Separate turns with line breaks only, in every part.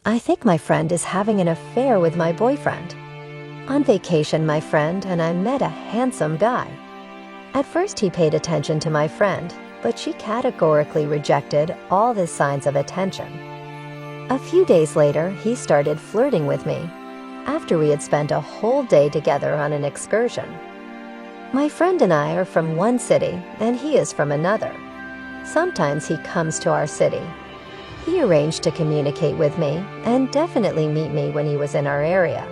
I think my friend is having an affair with my boyfriend. On vacation, my friend and I met a handsome guy. At first, he paid attention to my friend, but she categorically rejected all the signs of attention. A few days later, he started flirting with me, after we had spent a whole day together on an excursion. My friend and I are from one city, and he is from another. Sometimes he comes to our city. He arranged to communicate with me and definitely meet me when he was in our area.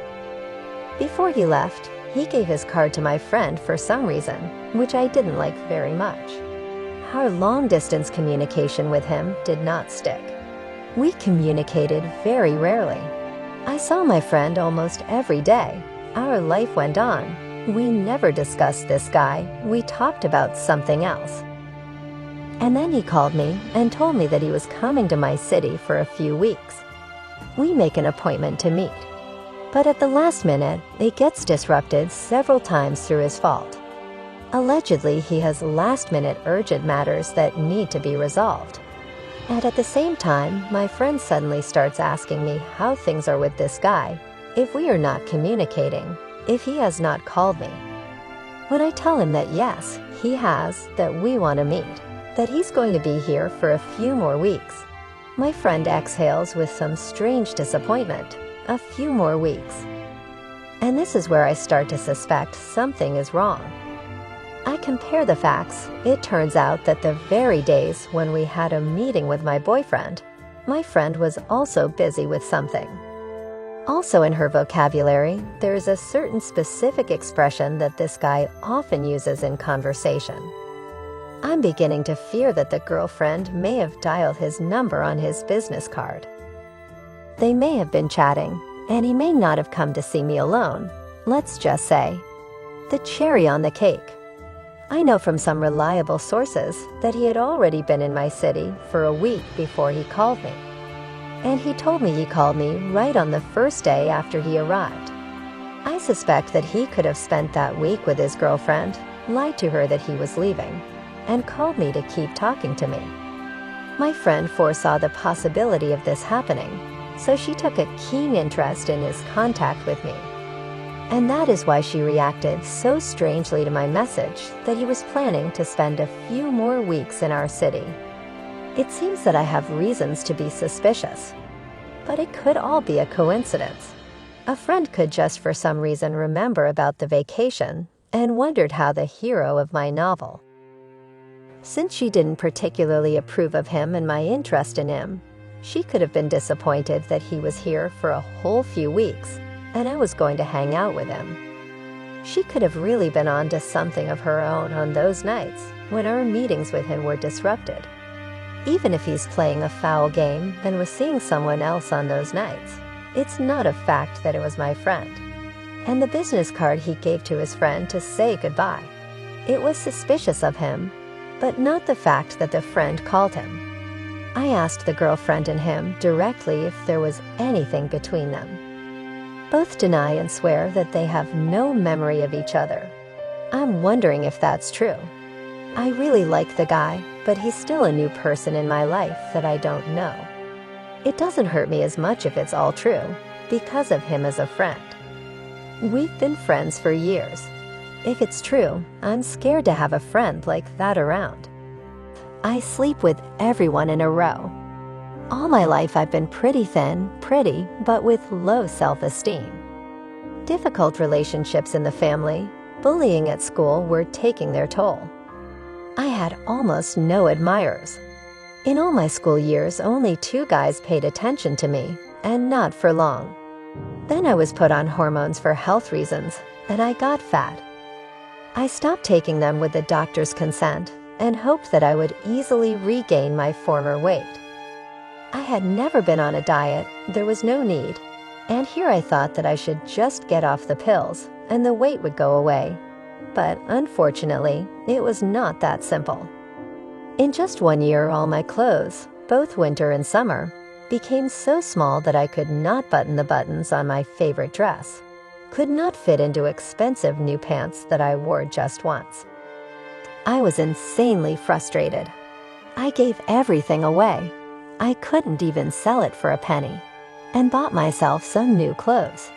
Before he left, he gave his card to my friend for some reason, which I didn't like very much. Our long-distance communication with him did not stick. We communicated very rarely. I saw my friend almost every day. Our life went on. We never discussed this guy. We talked about something else. And then he called me and told me that he was coming to my city for a few weeks. We make an appointment to meet. But at the last minute, it gets disrupted several times through his fault. Allegedly, he has last-minute urgent matters that need to be resolved. And at the same time, my friend suddenly starts asking me how things are with this guy, if we are not communicating, if he has not called me. When I tell him that yes, he has, that we want to meet, that he's going to be here for a few more weeks, my friend exhales with some strange disappointment. A few more weeks. And this is where I start to suspect something is wrong. I compare the facts. It turns out that the very days when we had a meeting with my boyfriend, my friend was also busy with something. Also in her vocabulary, there is a certain specific expression that this guy often uses in conversation. I'm beginning to fear that the girlfriend may have dialed his number on his business card. They may have been chatting, and he may not have come to see me alone. Let's just say, the cherry on the cake. I know from some reliable sources that he had already been in my city for a week before he called me. And he told me he called me right on the first day after he arrived. I suspect that he could have spent that week with his girlfriend, lied to her that he was leaving, and called me to keep talking to me. My friend foresaw the possibility of this happening, so she took a keen interest in his contact with me. And that is why she reacted so strangely to my message that he was planning to spend a few more weeks in our city. It seems that I have reasons to be suspicious, but it could all be a coincidence. A friend could just for some reason remember about the vacation and wondered how the hero of my novel. Since she didn't particularly approve of him and my interest in him, she could have been disappointed that he was here for a whole few weeks and I was going to hang out with him. She could have really been on to something of her own on those nights when our meetings with him were disrupted. Even if he's playing a foul game and was seeing someone else on those nights, it's not a fact that it was my friend. And the business card he gave to his friend to say goodbye. It was suspicious of him, but not the fact that the friend called him. I asked the girlfriend and him directly if there was anything between them. Both deny and swear that they have no memory of each other. I'm wondering if that's true. I really like the guy, but he's still a new person in my life that I don't know. It doesn't hurt me as much if it's all true, because of him as a friend. We've been friends for years. If it's true, I'm scared to have a friend like that around. I sleep with everyone in a row. All my life I've been pretty thin, but with low self-esteem. Difficult relationships in the family, bullying at school were taking their toll. I had almost no admirers. In all my school years, only 2 guys paid attention to me, and not for long. Then I was put on hormones for health reasons, and I got fat. I stopped taking them with the doctor's consent and hoped that I would easily regain my former weight. I had never been on a diet, there was no need, and here I thought that I should just get off the pills and the weight would go away. But unfortunately, it was not that simple. In just 1 year, all my clothes, both winter and summer, became so small that I could not button the buttons on my favorite dress, could not fit into expensive new pants that I wore just once. I was insanely frustrated. I gave everything away. I couldn't even sell it for a penny. and bought myself some new clothes.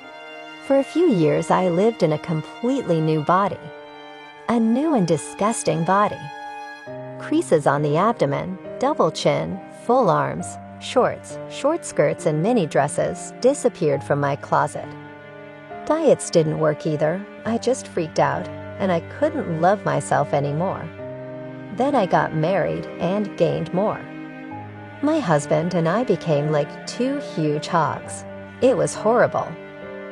For a few years, I lived in a completely new body. A new and disgusting body. Creases on the abdomen, double chin, full arms, shorts, short skirts, and mini dresses disappeared from my closet. Diets didn't work either. I just freaked out, and I couldn't love myself anymore. Then I got married and gained more. My husband and I became like two huge hogs. It was horrible.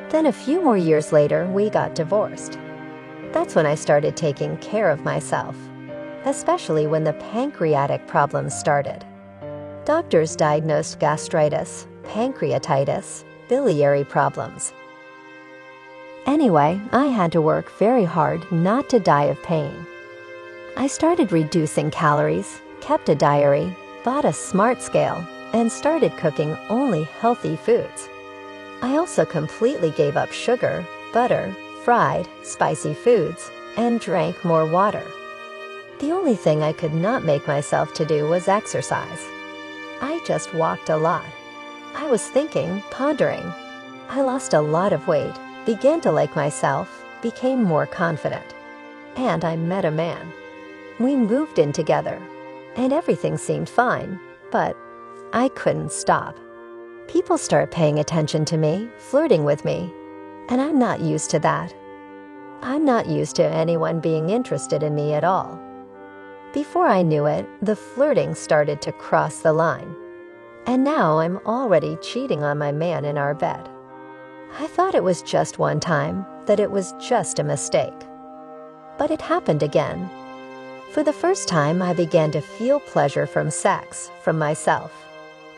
Then a few more years later, we got divorced. That's when I started taking care of myself, especially when the pancreatic problems started. Doctors diagnosed gastritis, pancreatitis, biliary problems. Anyway, I had to work very hard not to die of pain. I started reducing calories, kept a diary, bought a smart scale, and started cooking only healthy foods. I also completely gave up sugar, butter, fried, spicy foods, and drank more water. The only thing I could not make myself to do was exercise. I just walked a lot. I was thinking, pondering. I lost a lot of weight, began to like myself, became more confident. And I met a man. We moved in together, and everything seemed fine, but I couldn't stop. People start paying attention to me, flirting with me, and I'm not used to that. I'm not used to anyone being interested in me at all. Before I knew it, the flirting started to cross the line. And now I'm already cheating on my man in our bed. I thought it was just one time, that it was just a mistake. But it happened again. For the first time, I began to feel pleasure from sex, from myself.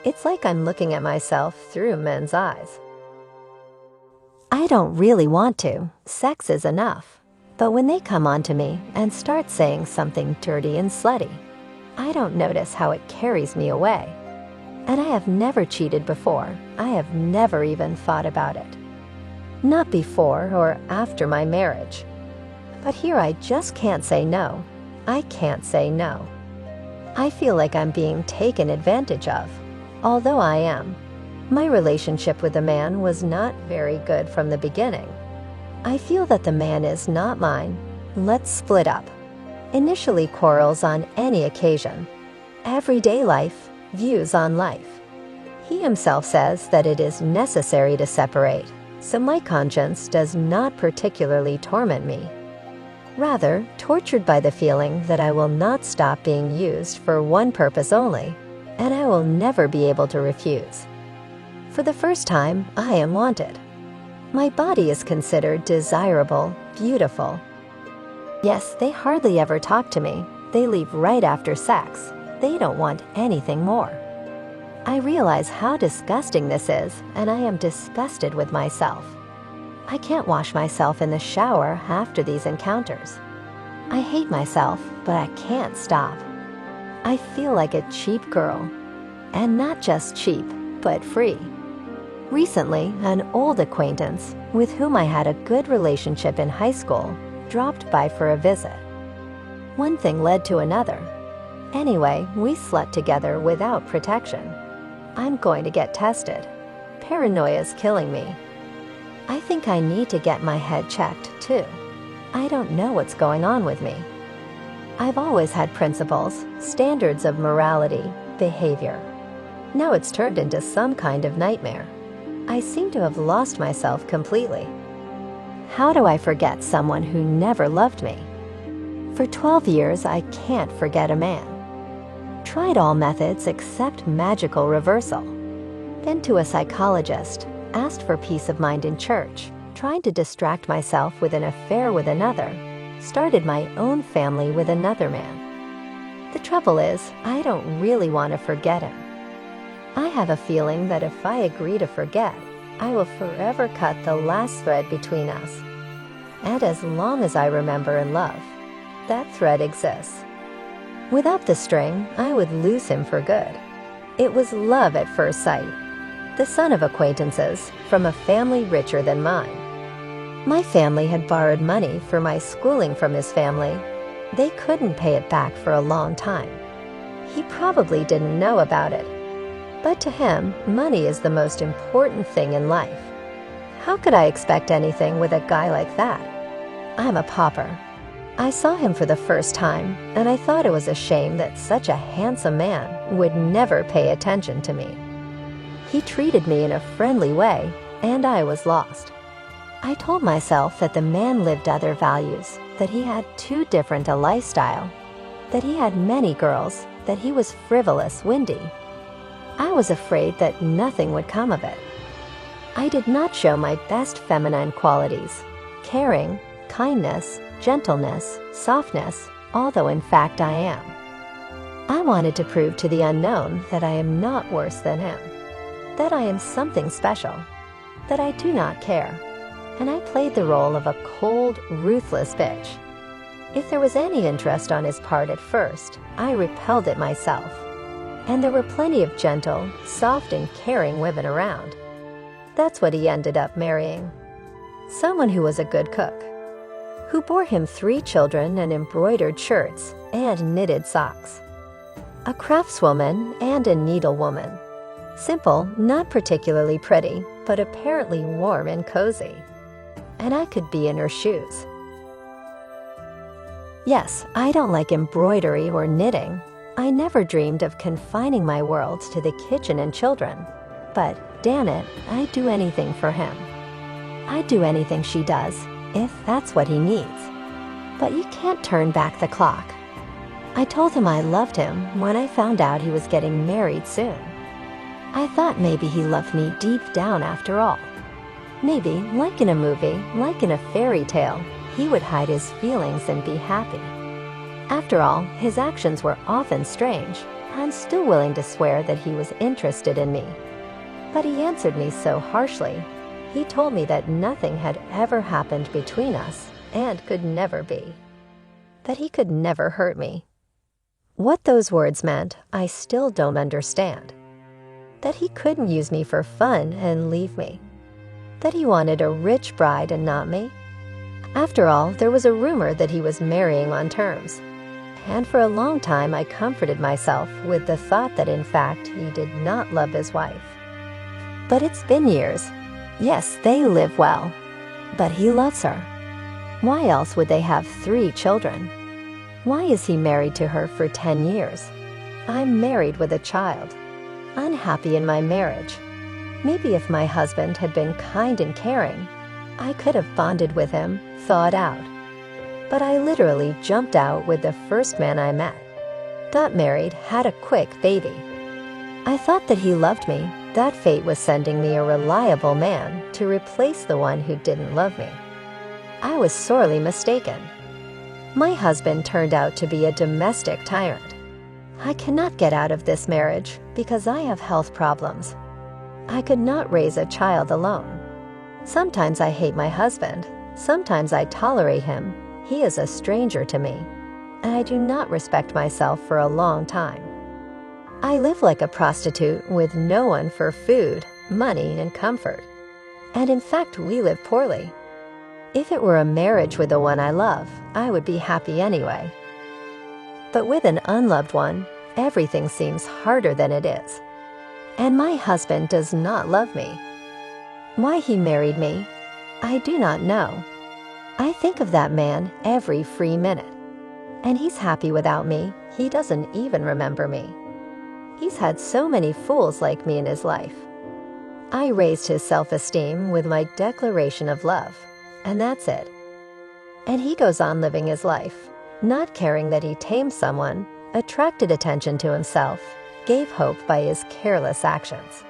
It's like I'm looking at myself through men's eyes. I don't really want to. Sex is enough. But when they come onto me and start saying something dirty and slutty, I don't notice how it carries me away. And I have never cheated before. I have never even thought about it. Not before or after my marriage. But here I just can't say no. I can't say no. I feel like I'm being taken advantage of, although I am. My relationship with the man was not very good from the beginning. I feel that the man is not mine. Let's split up. Initially quarrels on any occasion. Everyday life, views on life. He himself says that it is necessary to separate, so my conscience does not particularly torment me. Rather, tortured by the feeling that I will not stop being used for one purpose only, and I will never be able to refuse. For the first time, I am wanted. My body is considered desirable, beautiful. Yes, they hardly ever talk to me. They leave right after sex. They don't want anything more. I realize how disgusting this is, and I am disgusted with myself. I can't wash myself in the shower after these encounters. I hate myself, but I can't stop. I feel like a cheap girl. And not just cheap, but free. Recently, an old acquaintance, with whom I had a good relationship in high school, dropped by for a visit. One thing led to another. Anyway, we slept together without protection. I'm going to get tested. Paranoia's killing me. I think I need to get my head checked, too. I don't know what's going on with me. I've always had principles, standards of morality, behavior. Now it's turned into some kind of nightmare. I seem to have lost myself completely. How do I forget someone who never loved me? For 12 years, I can't forget a man. Tried all methods except magical reversal. Been to a psychologist, asked for peace of mind in church, tried to distract myself with an affair with another, started my own family with another man. The trouble is, I don't really want to forget him. I have a feeling that if I agree to forget, I will forever cut the last thread between us. And as long as I remember and love, that thread exists. Without the string, I would lose him for good. It was love at first sight. The son of acquaintances from a family richer than mine. My family had borrowed money for my schooling from his family. They couldn't pay it back for a long time. He probably didn't know about it. But to him, money is the most important thing in life. How could I expect anything with a guy like that? I'm a pauper. I saw him for the first time, and I thought it was a shame that such a handsome man would never pay attention to me. He treated me in a friendly way, and I was lost. I told myself that the man lived other values, that he had too different a lifestyle, that he had many girls, that he was frivolous, windy. I was afraid that nothing would come of it. I did not show my best feminine qualities: caring, kindness, gentleness, softness, although in fact I am. I wanted to prove to the unknown that I am not worse than him, that I am something special, that I do not care, and I played the role of a cold, ruthless bitch. If there was any interest on his part at first, I repelled it myself, and there were plenty of gentle, soft, and caring women around. That's what he ended up marrying. Someone who was a good cook, who bore him 3 children and embroidered shirts and knitted socks. A craftswoman and a needlewoman. Simple, not particularly pretty, but apparently warm and cozy. And I could be in her shoes. Yes, I don't like embroidery or knitting. I never dreamed of confining my world to the kitchen and children. But, damn it, I'd do anything for him. I'd do anything she does, if that's what he needs. But you can't turn back the clock. I told him I loved him when I found out he was getting married soon. I thought maybe he loved me deep down after all. Maybe, like in a movie, like in a fairy tale, he would hide his feelings and be happy. After all, his actions were often strange. I'm still willing to swear that he was interested in me. But he answered me so harshly. He told me that nothing had ever happened between us and could never be. That he could never hurt me. What those words meant, I still don't understand. That he couldn't use me for fun and leave me. That he wanted a rich bride and not me. After all, there was a rumor that he was marrying on terms. And for a long time I comforted myself with the thought that in fact he did not love his wife. But it's been years. Yes, they live well. But he loves her. Why else would they have 3 children? Why is he married to her for 10 years? I'm married with a child. Unhappy in my marriage. Maybe if my husband had been kind and caring, I could have bonded with him, thawed out. But I literally jumped out with the first man I met. Got married, had a quick baby. I thought that he loved me, that fate was sending me a reliable man to replace the one who didn't love me. I was sorely mistaken. My husband turned out to be a domestic tyrant. I cannot get out of this marriage because I have health problems. I could not raise a child alone. Sometimes I hate my husband. Sometimes I tolerate him. He is a stranger to me, and I do not respect myself for a long time. I live like a prostitute with no one for food, money, and comfort. And in fact, we live poorly. If it were a marriage with the one I love, I would be happy anyway. But with an unloved one, everything seems harder than it is. And my husband does not love me. Why he married me, I do not know. I think of that man every free minute. And he's happy without me. He doesn't even remember me. He's had so many fools like me in his life. I raised his self-esteem with my declaration of love, and that's it. And he goes on living his life, not caring that he tamed someone, attracted attention to himself, gave hope by his careless actions.